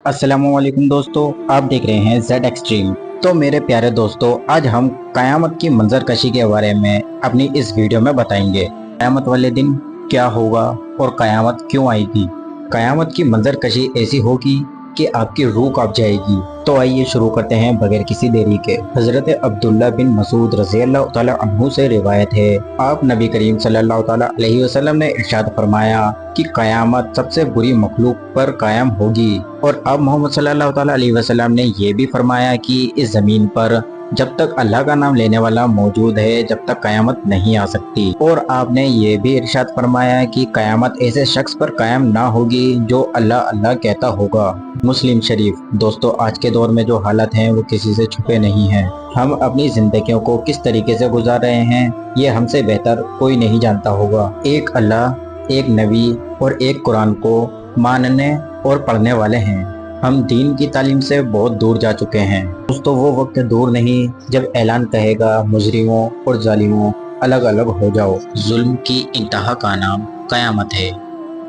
अस्सलामुअलैकुम दोस्तों, आप देख रहे हैं जेड एक्सट्रीम। तो मेरे प्यारे दोस्तों, आज हम कयामत की मंजर कशी के बारे में अपनी इस वीडियो में बताएंगे। कयामत वाले दिन क्या होगा और कयामत क्यों आएगी। कयामत की मंजर कशी ऐसी होगी कि आपकी रूह कांप जाएगी। तो आइए शुरू करते हैं बगैर किसी देरी के। हजरत अब्दुल्ला बिन मसूद रज़ी अल्लाह तआला अन्हु से रिवायत है, आप नबी करीम सल्लल्लाहु तआला अलैहि वसल्लम ने इरशाद फरमाया कि कयामत सबसे बुरी मखलूक पर कायम होगी। और अब मोहम्मद सल्लल्लाहु तआला अलैहि वसल्लम ने ये भी फरमाया कि इस जमीन पर जब तक अल्लाह का नाम लेने वाला मौजूद है, जब तक कयामत नहीं आ सकती। और आपने ये भी इरशाद फरमाया कि कयामत ऐसे शख्स पर कायम ना होगी जो अल्लाह अल्लाह कहता होगा। मुस्लिम शरीफ। दोस्तों, आज के दौर में जो हालत हैं वो किसी से छुपे नहीं हैं। हम अपनी जिंदगियों को किस तरीके से गुजार रहे हैं ये हमसे बेहतर कोई नहीं जानता होगा। एक अल्लाह, एक नबी और एक कुरान को मानने और पढ़ने वाले हैं। हम दीन की तालीम से बहुत दूर जा चुके हैं। दोस्तों, वो वक्त दूर नहीं जब ऐलान कहेगा मुजरिमों और जालिमों अलग अलग हो जाओ। जुल्म की इंतहा का नाम कयामत है।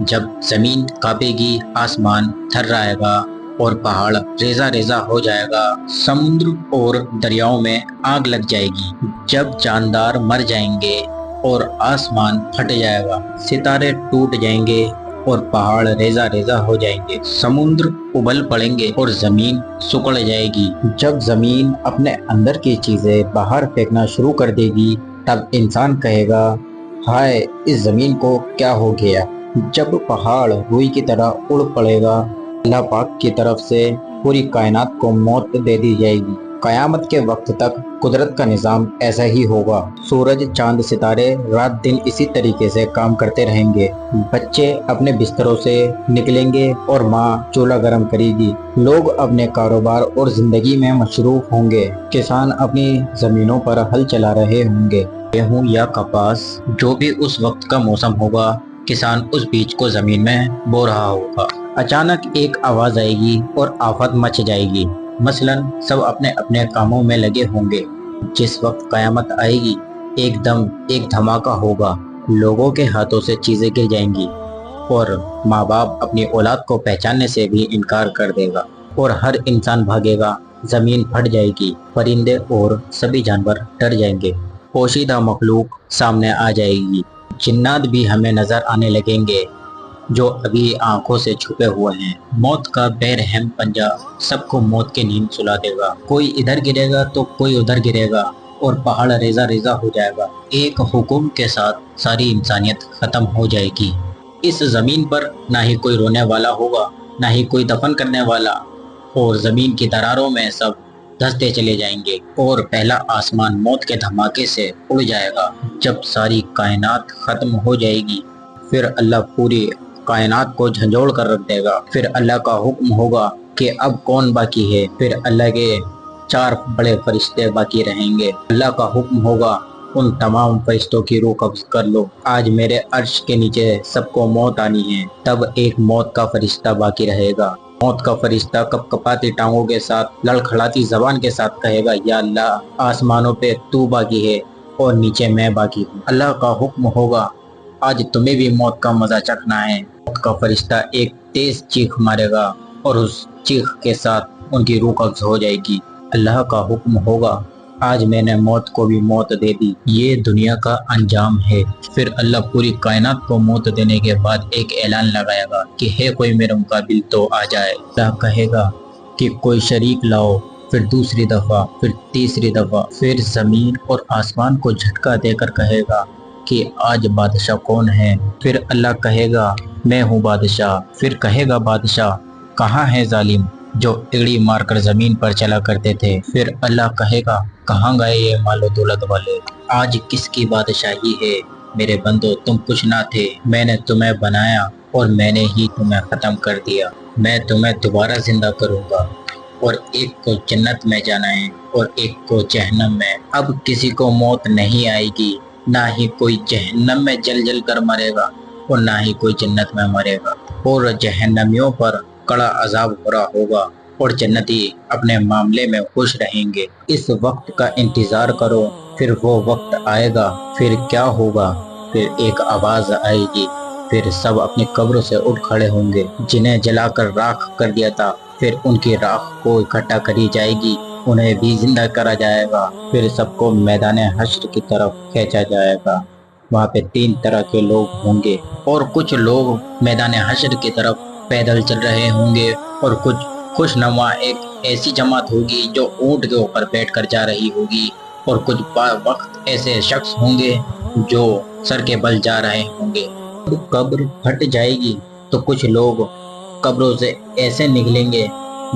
जब जमीन कांपेगी, आसमान थर्राएगा और पहाड़ रेजा रेजा हो जाएगा, समुद्र और दरियाओं में आग लग जाएगी। जब जानदार मर जाएंगे और आसमान फट जाएगा, सितारे टूट जाएंगे और पहाड़ रेजा रेजा हो जाएंगे, समुद्र उबल पड़ेंगे और जमीन सुकड़ जाएगी। जब जमीन अपने अंदर की चीजें बाहर फेंकना शुरू कर देगी, तब इंसान कहेगा, हाय इस जमीन को क्या हो गया। जब पहाड़ रुई की तरह उड़ पड़ेगा, अल्लाह पाक की तरफ से पूरी कायनात को मौत दे दी जाएगी। कयामत के वक्त तक कुदरत का निज़ाम ऐसा ही होगा। सूरज, चांद, सितारे रात दिन इसी तरीके से काम करते रहेंगे। बच्चे अपने बिस्तरों से निकलेंगे और माँ चूल्हा गर्म करेगी। लोग अपने कारोबार और जिंदगी में मशरूफ होंगे। किसान अपनी जमीनों पर हल चला रहे होंगे। गेहूँ या कपास, जो भी उस वक्त का मौसम होगा, किसान उस बीज को जमीन में बो रहा होगा। अचानक एक आवाज आएगी और आफत मच जाएगी। मसलन सब अपने अपने कामों में लगे होंगे। जिस वक्त कयामत आएगी, एकदम एक धमाका होगा। लोगों के हाथों से चीजें गिर जाएंगी और माँ बाप अपनी औलाद को पहचानने से भी इनकार कर देगा और हर इंसान भागेगा। जमीन फट जाएगी, परिंदे और सभी जानवर डर जाएंगे। पोशीदा मखलूक सामने आ जाएगी। जिन्नात भी हमें नजर आने लगेंगे जो अभी आंखों से छुपे हुए हैं। मौत का बेरहम पंजा सबको मौत की नींद सुला देगा। कोई इधर गिरेगा तो कोई उधर गिरेगा और पहाड़ रेजा रेजा हो जाएगा। एक हुक्म के साथ सारी इंसानियत खत्म हो जाएगी। इस जमीन पर ना ही कोई रोने वाला होगा, ना ही कोई दफन करने वाला, और जमीन की दरारों में सब धंसते चले जाएंगे और पहला आसमान मौत के धमाके से उड़ जाएगा। जब सारी कायनात खत्म हो जाएगी, फिर अल्लाह पूरी कायनात को झंझोड़ कर रख देगा। फिर अल्लाह का हुक्म होगा कि अब कौन बाकी है। फिर अल्लाह के 4 बड़े फरिश्ते बाकी रहेंगे। अल्लाह का हुक्म होगा, उन तमाम फरिश्तों की रूह कब्ज कर लो। आज मेरे अर्श के नीचे सबको मौत आनी है। तब एक मौत का फरिश्ता बाकी रहेगा। मौत का फरिश्ता कपकपाती टांगों के साथ, लड़खड़ाती जबान के साथ कहेगा, या अल्लाह, आसमानों पे तू बाकी है और नीचे मैं बाकी हूँ। अल्लाह का हुक्म होगा, आज तुम्हें भी मौत का मजा चखना है। मौत का फरिश्ता एक तेज चीख मारेगा और उस चीख के साथ उनकी रूह कब्ज हो जाएगी। अल्लाह का हुक्म होगा, आज मैंने मौत को भी मौत दे दी। ये दुनिया का अंजाम है। फिर अल्लाह पूरी कायनात को मौत देने के बाद एक ऐलान लगाएगा कि है कोई मेरे मुकाबिल तो आ जाए। अल्लाह कहेगा कि कोई शरीक लाओ। फिर दूसरी दफा, फिर तीसरी दफा, फिर जमीन और आसमान को झटका देकर कहेगा कि आज बादशाह कौन है। फिर अल्लाह कहेगा, मैं हूँ बादशाह। फिर कहेगा बादशाह, कहाँ है जालिम जो एड़ी मारकर जमीन पर चला करते थे। फिर अल्लाह कहेगा, कहाँ गए ये मालो दौलत वाले। आज किसकी बादशाही है मेरे बंदो, तुम कुछ ना थे। मैंने तुम्हें बनाया और मैंने ही तुम्हें खत्म कर दिया। मैं तुम्हें दोबारा जिंदा करूँगा और एक को जन्नत में जाना है और एक को जहन्नम में। अब किसी को मौत नहीं आएगी, ना ही कोई जहन्नम में जल जल कर मरेगा और ना ही कोई जन्नत में मरेगा। और जहन्नमियों पर कड़ा अजाब हो रहा होगा और जन्नती अपने मामले में खुश रहेंगे। इस वक्त का इंतजार करो, फिर वो वक्त आएगा। फिर क्या होगा? फिर एक आवाज आएगी, फिर सब अपनी कब्रों से उठ खड़े होंगे। जिन्हें जलाकर राख कर दिया था پھر ان کی راکھ کو اکٹھا کری جائے گی، انہیں بھی زندہ کرا جائے گا، پھر سب کو میدان حشر کی طرف کھینچا جائے گا۔ وہاں پہ 3 طرح کے لوگ ہوں گے، اور کچھ لوگ میدان حشر کی طرف پیدل چل رہے ہوں گے، اور کچھ خوشنما ایک ایسی جماعت ہوگی جو اونٹ کے اوپر بیٹھ کر جا رہی ہوگی، اور کچھ وقت ایسے شخص ہوں گے جو سر کے بل جا رہے ہوں گے۔ قبر پھٹ جائے گی تو کچھ لوگ قبروں سے ایسے نکلیں گے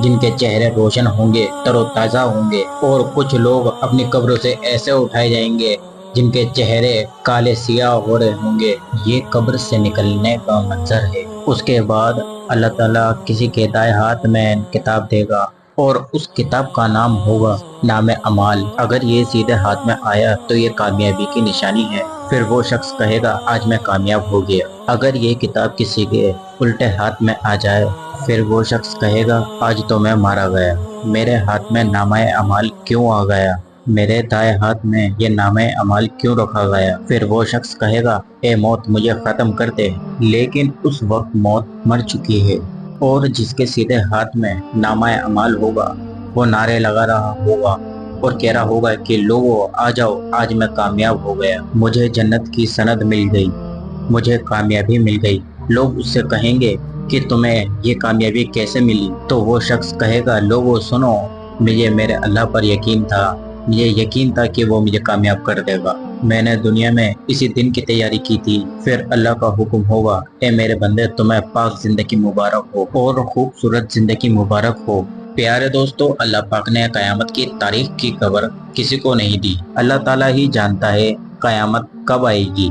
جن کے چہرے روشن ہوں گے، تر و تازہ ہوں گے، اور کچھ لوگ اپنی قبروں سے ایسے اٹھائے جائیں گے جن کے چہرے کالے سیاہ ہو رہے ہوں گے۔ یہ قبر سے نکلنے کا منظر ہے۔ اس کے بعد اللہ تعالیٰ کسی کے دائیں ہاتھ میں کتاب دے گا، اور اس کتاب کا نام ہوگا نام اعمال۔ اگر یہ سیدھے ہاتھ میں آیا تو یہ کامیابی کی نشانی ہے، پھر وہ شخص کہے گا آج میں کامیاب ہو گیا۔ اگر یہ کتاب کسی کے الٹے ہاتھ میں آ جائے، پھر وہ شخص کہے گا آج تو میں مارا گیا، میرے ہاتھ میں نامہ اعمال کیوں آ گیا، میرے دائیں ہاتھ میں یہ نامہ اعمال کیوں رکھا گیا۔ پھر وہ شخص کہے گا اے موت مجھے ختم کر دے، لیکن اس وقت موت مر چکی ہے، اور جس کے سیدھے ہاتھ میں نامہ اعمال ہوگا وہ نعرے لگا رہا ہوگا اور کہہ رہا ہوگا کہ لوگوں آ جاؤ، آج میں کامیاب ہو گیا، مجھے جنت کی سند مل گئی، مجھے کامیابی مل گئی۔ لوگ اس سے کہیں گے کہ تمہیں یہ کامیابی کیسے ملی؟ تو وہ شخص کہے گا لوگوں سنو، مجھے میرے اللہ پر یقین تھا، مجھے یقین تھا کہ وہ مجھے کامیاب کر دے گا، میں نے دنیا میں اسی دن کی تیاری کی تھی۔ پھر اللہ کا حکم ہوگا اے میرے بندے تمہیں پاک زندگی مبارک ہو اور خوبصورت زندگی مبارک ہو۔ پیارے دوستو، اللہ پاک نے قیامت کی تاریخ کی خبر کسی کو نہیں دی، اللہ تعالیٰ ہی جانتا ہے قیامت کب آئے گی۔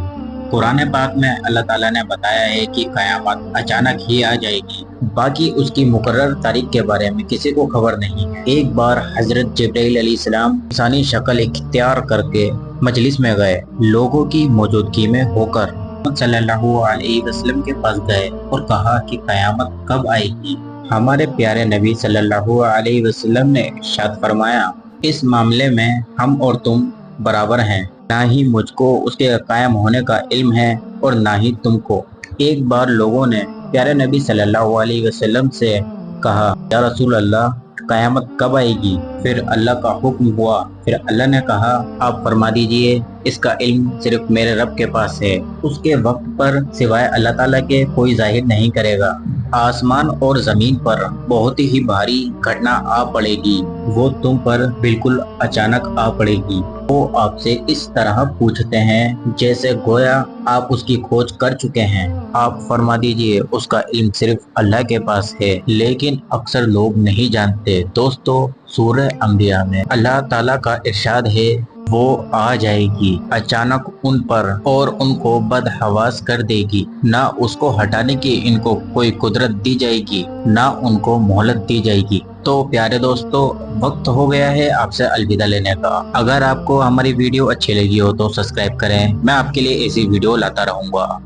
قرآن پاک میں اللہ تعالیٰ نے بتایا ہے کہ قیامت اچانک ہی آ جائے گی، باقی اس کی مقرر تاریخ کے بارے میں کسی کو خبر نہیں ہے۔ ایک بار حضرت جبرائیل علیہ السلام انسانی شکل اختیار کر کے مجلس میں گئے، لوگوں کی موجودگی میں ہو کر صلی اللہ علیہ وسلم کے پاس گئے اور کہا کہ قیامت کب آئے گی۔ ہمارے پیارے نبی صلی اللہ علیہ وسلم نے ارشاد فرمایا اس معاملے میں ہم اور تم برابر ہیں، نہ ہی مجھ کو اس کے قائم ہونے کا علم ہے اور نہ ہی تم کو۔ ایک بار لوگوں نے پیارے نبی صلی اللہ علیہ وسلم سے کہا یا رسول اللہ قیامت کب آئے گی؟ پھر اللہ کا حکم ہوا، پھر اللہ نے کہا آپ فرما دیجئے اس کا علم صرف میرے رب کے پاس ہے، اس کے وقت پر سوائے اللہ تعالیٰ کے کوئی ظاہر نہیں کرے گا۔ آسمان اور زمین پر بہت ہی بھاری گھٹنا آ پڑے گی، وہ تم پر بالکل اچانک آ پڑے گی۔ وہ آپ سے اس طرح پوچھتے ہیں جیسے گویا آپ اس کی کھوج کر چکے ہیں، آپ فرما دیجئے اس کا علم صرف اللہ کے پاس ہے، لیکن اکثر لوگ نہیں جانتے۔ دوستو، سورہ انبیاء میں اللہ تعالیٰ کا ارشاد ہے وہ آ جائے گی اچانک ان پر اور ان کو بدحواس کر دے گی، نہ اس کو ہٹانے کی ان کو کوئی قدرت دی جائے گی، نہ ان کو مہلت دی جائے گی۔ تو پیارے دوستو، وقت ہو گیا ہے آپ سے الوداع لینے کا۔ اگر آپ کو ہماری ویڈیو اچھی لگی ہو تو سبسکرائب کریں، میں آپ کے لیے ایسی ویڈیو لاتا رہوں گا۔